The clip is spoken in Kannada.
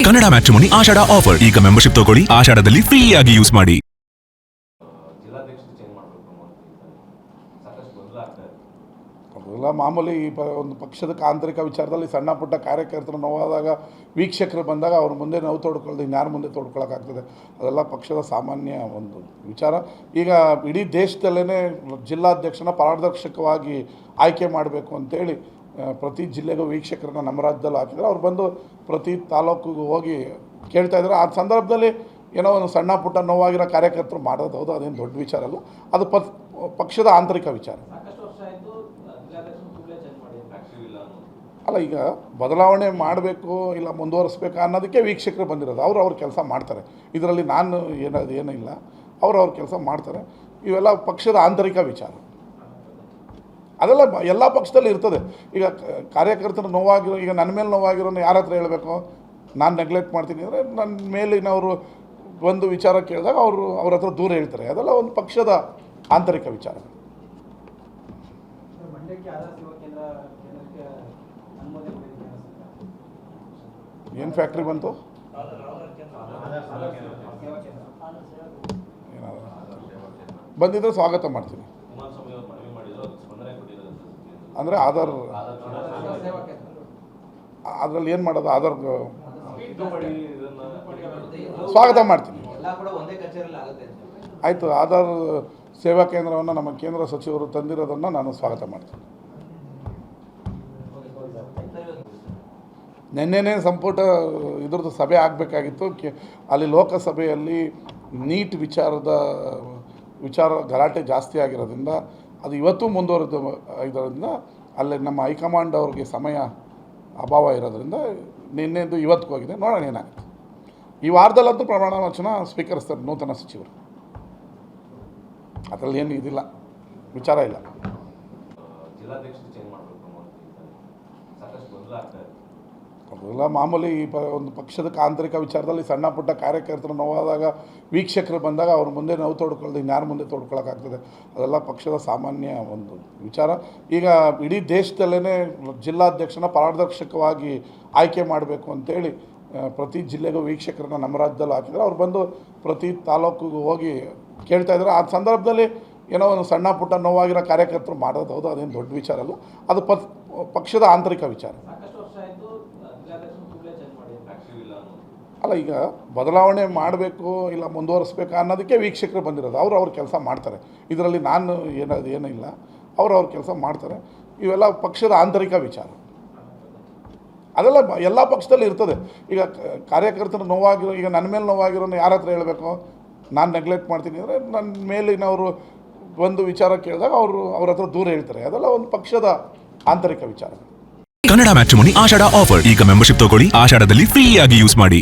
ಕನ್ನಡ ಮ್ಯಾಟ್ರಿಮೋನಿ ಆಷಾಢ ಆಫರ್. ಈಗ ಮೆಂಬರ್ಶಿಪ್ ತಗೊಳ್ಳಿ, ಆಷಾಢದಲ್ಲಿ ಫ್ರೀ ಆಗಿ ಯೂಸ್ ಮಾಡಿ. ಅದೆಲ್ಲ ಮಾಮೂಲಿ. ಒಂದು ಪಕ್ಷದ ಆಂತರಿಕ ವಿಚಾರದಲ್ಲಿ ಸಣ್ಣ ಪುಟ್ಟ ಕಾರ್ಯಕರ್ತರು ನೋವಾದಾಗ, ವೀಕ್ಷಕರು ಬಂದಾಗ ಅವ್ರ ಮುಂದೆ ನೋವು ತೋಡ್ಕೊಳ್ಳೋದು ಇನ್ಯಾರ ಮುಂದೆ ತೋಡ್ಕೊಳ್ಳೋಕ್ಕಾಗ್ತದೆ? ಅದೆಲ್ಲ ಪಕ್ಷದ ಸಾಮಾನ್ಯ ಒಂದು ವಿಚಾರ. ಈಗ ಇಡೀ ದೇಶದಲ್ಲೇ ಜಿಲ್ಲಾಧ್ಯಕ್ಷನ ಪಾರದರ್ಶಕವಾಗಿ ಆಯ್ಕೆ ಮಾಡಬೇಕು ಅಂತೇಳಿ ಪ್ರತಿ ಜಿಲ್ಲೆಗೂ ವೀಕ್ಷಕರನ್ನ ನಮ್ಮ ರಾಜ್ಯದಲ್ಲಿ ಹಾಕಿದರೆ ಅವ್ರು ಬಂದು ಪ್ರತಿ ತಾಲೂಕಿಗೂ ಹೋಗಿ ಕೇಳ್ತಾ ಇದ್ದಾರೆ. ಆ ಸಂದರ್ಭದಲ್ಲಿ ಏನೋ ಒಂದು ಸಣ್ಣ ಪುಟ್ಟ ನೋವಾಗಿರೋ ಕಾರ್ಯಕರ್ತರು ಮಾಡೋದು ಹೌದು, ಅದೇನು ದೊಡ್ಡ ವಿಚಾರ ಅಲ್ಲ, ಅದು ಪಕ್ಷದ ಆಂತರಿಕ ವಿಚಾರ ಅಲ್ಲ. ಈಗ ಬದಲಾವಣೆ ಮಾಡಬೇಕು ಇಲ್ಲ ಮುಂದುವರಿಸ್ಬೇಕು ಅನ್ನೋದಕ್ಕೆ ವೀಕ್ಷಕರು ಬಂದಿರೋದು. ಅವ್ರ ಕೆಲಸ ಮಾಡ್ತಾರೆ. ಇದರಲ್ಲಿ ನಾನು ಏನಿಲ್ಲ, ಅವ್ರ ಕೆಲಸ ಮಾಡ್ತಾರೆ. ಇವೆಲ್ಲ ಪಕ್ಷದ ಆಂತರಿಕ ವಿಚಾರ. ಅದೆಲ್ಲ ಎಲ್ಲ ಪಕ್ಷದಲ್ಲಿ ಇರ್ತದೆ. ಈಗ ಕಾರ್ಯಕರ್ತರು ನೋವಾಗಿರೋ, ಈಗ ನನ್ನ ಮೇಲೆ ನೋವಾಗಿರೋನು ಯಾರ ಹತ್ರ ಹೇಳಬೇಕು? ನಾನು ನೆಗ್ಲೆಕ್ಟ್ ಮಾಡ್ತೀನಿ ಅಂದರೆ ನನ್ನ ಮೇಲಿನವರು ಒಂದು ವಿಚಾರ ಕೇಳಿದಾಗ ಅವ್ರ ಹತ್ರ ದೂರ ಹೇಳ್ತಾರೆ. ಅದೆಲ್ಲ ಒಂದು ಪಕ್ಷದ ಆಂತರಿಕ ವಿಚಾರ. ಏನು ಫ್ಯಾಕ್ಟ್ರಿ ಬಂತು? ಬಂದಿದ್ದರೆ ಸ್ವಾಗತ ಮಾಡ್ತೀನಿ. ಅಂದರೆ ಅದರಲ್ಲಿ ಏನು ಮಾಡೋದು? ಸ್ವಾಗತ ಮಾಡ್ತೀನಿ. ಆಯಿತು. ಆಧಾರ್ ಸೇವಾ ಕೇಂದ್ರವನ್ನು ನಮ್ಮ ಕೇಂದ್ರ ಸಚಿವರು ತಂದಿರೋದನ್ನು ನಾನು ಸ್ವಾಗತ ಮಾಡ್ತೀನಿ. ನಿನ್ನೆನೇ ಸಂಪುಟ ಇದ್ರದ್ದು ಸಭೆ ಆಗಬೇಕಾಗಿತ್ತು. ಅಲ್ಲಿ ಲೋಕಸಭೆಯಲ್ಲಿ ನೀಟ್ ವಿಚಾರ ಗಲಾಟೆ ಜಾಸ್ತಿ ಆಗಿರೋದ್ರಿಂದ ಅದು ಇವತ್ತು ಇದರಿಂದ ಅಲ್ಲಿ ನಮ್ಮ ಹೈಕಮಾಂಡ್ ಅವ್ರಿಗೆ ಸಮಯ ಅಭಾವ ಇರೋದ್ರಿಂದ ನಿನ್ನೆದು ಇವತ್ತಿಗೆ ಹೋಗಿದೆ. ನೋಡೋಣ ಏನಾಗುತ್ತೆ. ಈ ವಾರದಲ್ಲಂತೂ ಪ್ರಮಾಣ ವಚನ ಸ್ವೀಕರಿಸ್ತಾರೆ ನೂತನ ಸಚಿವರು. ಅದರಲ್ಲಿ ಏನು ಇದಿಲ್ಲ, ವಿಚಾರ ಇಲ್ಲ. ಅದೆಲ್ಲ ಮಾಮೂಲಿ. ಒಂದು ಪಕ್ಷದ ಆಂತರಿಕ ವಿಚಾರದಲ್ಲಿ ಸಣ್ಣ ಪುಟ್ಟ ಕಾರ್ಯಕರ್ತರು ನೋವಾದಾಗ, ವೀಕ್ಷಕರು ಬಂದಾಗ ಅವ್ರ ಮುಂದೆ ನೋವು ತೋಡ್ಕೊಳ್ಳೋದು ಇನ್ಯಾರ ಮುಂದೆ ತೋಡ್ಕೊಳ್ಳೋಕ್ಕಾಗ್ತದೆ? ಅದೆಲ್ಲ ಪಕ್ಷದ ಸಾಮಾನ್ಯ ಒಂದು ವಿಚಾರ. ಈಗ ಇಡೀ ದೇಶದಲ್ಲೇ ಜಿಲ್ಲಾಧ್ಯಕ್ಷನ ಪಾರದರ್ಶಕವಾಗಿ ಆಯ್ಕೆ ಮಾಡಬೇಕು ಅಂತೇಳಿ ಪ್ರತಿ ಜಿಲ್ಲೆಗೂ ವೀಕ್ಷಕರನ್ನ ನಮ್ಮ ರಾಜ್ಯದಲ್ಲಿ ಹಾಕಿದರೆ ಅವ್ರು ಬಂದು ಪ್ರತಿ ತಾಲೂಕಿಗೂ ಹೋಗಿ ಕೇಳ್ತಾ ಇದ್ದಾರೆ. ಆ ಸಂದರ್ಭದಲ್ಲಿ ಏನೋ ಒಂದು ಸಣ್ಣ ಪುಟ್ಟ ನೋವಾಗಿರೋ ಕಾರ್ಯಕರ್ತರು ಮಾಡೋದು ಹೌದು, ಅದೇನು ದೊಡ್ಡ ವಿಚಾರ ಅಲ್ಲ, ಅದು ಪಕ್ಷದ ಆಂತರಿಕ ವಿಚಾರ ಅಲ್ಲ. ಈಗ ಬದಲಾವಣೆ ಮಾಡಬೇಕು ಇಲ್ಲ ಮುಂದುವರಿಸ್ಬೇಕು ಅನ್ನೋದಕ್ಕೆ ವೀಕ್ಷಕರು ಬಂದಿರೋದು. ಅವ್ರ ಕೆಲಸ ಮಾಡ್ತಾರೆ. ಇದರಲ್ಲಿ ನಾನು ಏನಿಲ್ಲ, ಅವ್ರ ಕೆಲಸ ಮಾಡ್ತಾರೆ. ಇವೆಲ್ಲ ಪಕ್ಷದ ಆಂತರಿಕ ವಿಚಾರ. ಅದೆಲ್ಲ ಎಲ್ಲ ಪಕ್ಷದಲ್ಲಿ ಇರ್ತದೆ. ಈಗ ಕಾರ್ಯಕರ್ತರು ನೋವಾಗಿರೋ, ಈಗ ನನ್ನ ಮೇಲೆ ನೋವಾಗಿರೋನು ಯಾರ ಹತ್ರ ಹೇಳಬೇಕು? ನಾನು ನೆಗ್ಲೆಕ್ಟ್ ಮಾಡ್ತೀನಿ ಅಂದರೆ ನನ್ನ ಮೇಲಿನವರು ಒಂದು ವಿಚಾರ ಕೇಳಿದಾಗ ಅವ್ರ ಹತ್ರ ದೂರ ಹೇಳ್ತಾರೆ. ಅದೆಲ್ಲ ಒಂದು ಪಕ್ಷದ ಆಂತರಿಕ ವಿಚಾರ. ಕನ್ನಡ ಮ್ಯಾಟ್ರಿಮೋನಿ ಆಷಾಢ ಆಫರ್. ಈಗ ಮೆಂಬರ್ಶಿಪ್ ತಗೊಳ್ಳಿ, ಆಷಾಢದಲ್ಲಿ ಫ್ರೀ ಆಗಿ ಯೂಸ್ ಮಾಡಿ.